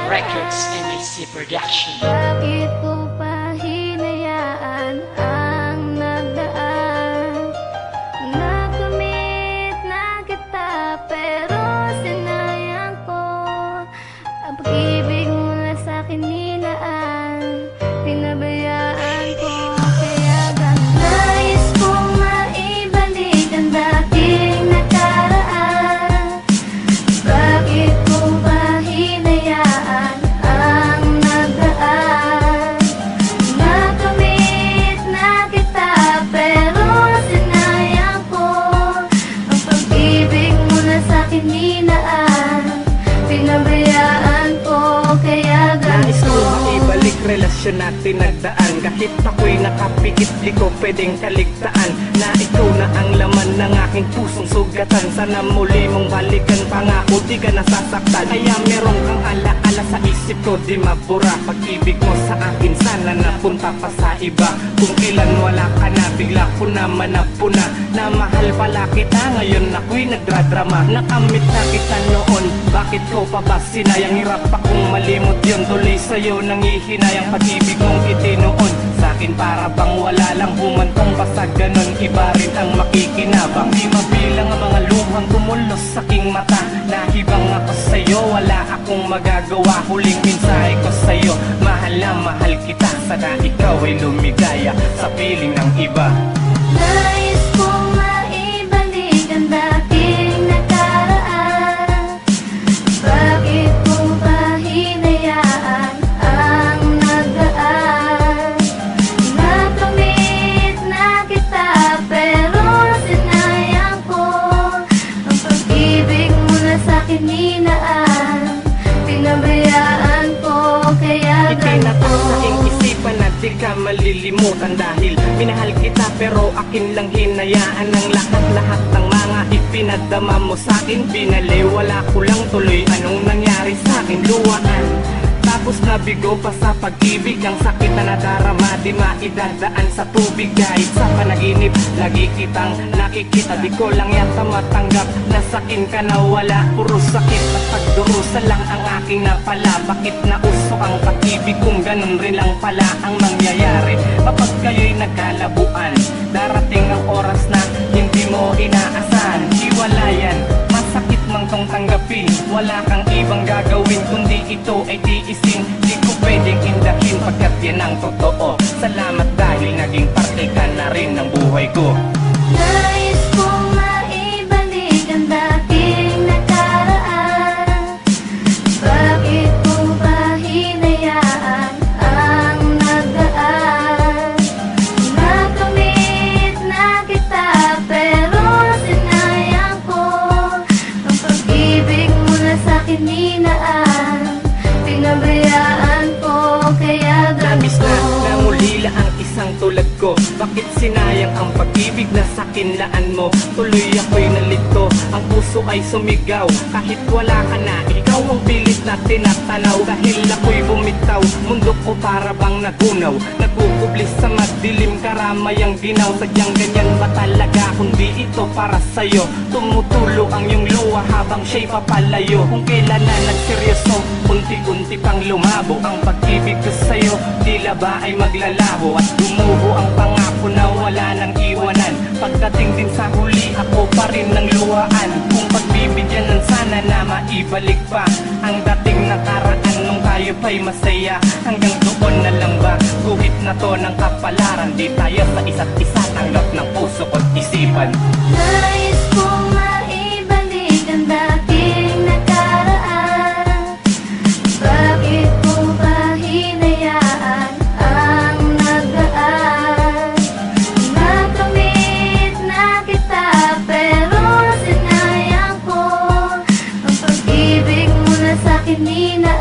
Records NIC Production. Bakit ko pa hinayaan ang nagdaan? Nakamit na kita pero sinayang ko ang pag-ibig mula sa'kin nilaan. Pinabayaan ko kaya ganun. Nais kong maibalik ang dating nakaraan. Bakit ko ba hinayaan ang nagdaan? Nakamit na kita pero sinayang ko ang pag-ibig mo na sa'kin nilaan. Pinabayaan ko kaya Nais ko ganito. maibalik relasyon natin nagdaan. Kahit ako'y nakapikit, di ko pwedeng kaligtaan na ikaw na ang laman ng aking pusong sugatan. Sana muli mong balikan, pangako di ka nasasaktan. Kaya meron kang alaala sa isip ko, di mabura. Pag-ibig mo sa akin sana napunta pa sa iba. Kung ilan wala ka na, bigla ko naman napuna na mahal pala kita, ngayon ako'y nagdradrama. Nakamit na kita noon, bakit ko pa ba sinayang? Hirap akong malimot yun, tuloy sa'yo nangihinayang. Pag-ibig mong itinoon sa'kin para bang wala lang, humantong basag ganon. Iba rin ang makikinabang, di mabilang ang mga luhang tumulos sa aking mata. Nahibang ako sa'yo, wala akong magagawa. Huling mensahe ko sa'yo, mahal na mahal kita. Sana ikaw ay lumigaya sa piling ng iba. Nais kong maibalik ang dating nakaraan. Bakit ko ba hinayaan ang nagdaan? Nakamit na kita pero sinayang ko ang pag-ibig mo na sa'kin nilaan. Pinabayaan ko kaya Itinatak sa ganito. aking isipan na di ka malilimutan. Dahil minahal kita pero akin lang hinayaan ang lahat-lahat ng mga ipinadama mo sa'kin. Binaliwala ko lang tuloy anong nangyari sa'kin. Luwaan, tapos nabigo pa sa pag-ibig. Ang sakit na nadarama, di maidadaan sa tubig. Kahit sa panaginip, lagi kitang nakikita. Di ko lang yata matanggap na sakin ka na wala. Puro sakit at pagdurusa lang ang aking napala. Bakit nausok ang pag-ibig kung ganun rin lang pala ang mangyayari? Kapag kayo'y nagkalabuan, darating ang oras na hindi mo inaasahan. Hiwalayan, masakit mang tong tanggapin. Wala kang ibang gagawin kundi ito ay tiisin. Di ko pwedeng indahin pagkat yan ang totoo. Salamat dahil naging parte ka na rin ng buhay ko. Nais kong maibalik ang dating nakaraan. Bakit ko ba hinayaan ang nagdaan? Nakamit na kita pero sinayang ko ang pag-ibig mo na sa'kin nilaan. Pinabayaan ko kaya Nabis ganito. na namulila ang isang tulad ko. Bakit sinayang ang pag-ibig na sakin laan mo? Tuloy ako'y nalito, ang puso ay sumigaw. Kahit wala ka na, ikaw ang pilit na tinatanaw. Dahil ako'y bumitaw, mundo ko para bang nagunaw. Nagkukublis sa madilim, karamay ang ginaw. Sadyang ganyan ba talaga, kundi ito para sa'yo. Tumutulo ang iyong luha habang siya'y papalayo. Kung kailan na nagseryoso, unti-unti pang lumabo ang pag-ibig ko sa'yo. Tila ba ay maglalaho at gumuho ang pangako na wala nang iwanan. Pagdating din sa huli, ako pa rin ng luhaan. Kung pagbibigyan ng sana na maibalik pa ang dating nakaraan nung tayo pa'y masaya. Hanggang doon na lang ba, guhit na to ng kapalaran. Di tayo sa isa't isa tanggap ng puso ko't isipan. Nais kong maibalik ang dating nakaraan. Bakit ko ba hinayaan ang nagdaan? Nakamit na kita pero sinayang ko ang pag-ibig mo na sa'kin nilaan.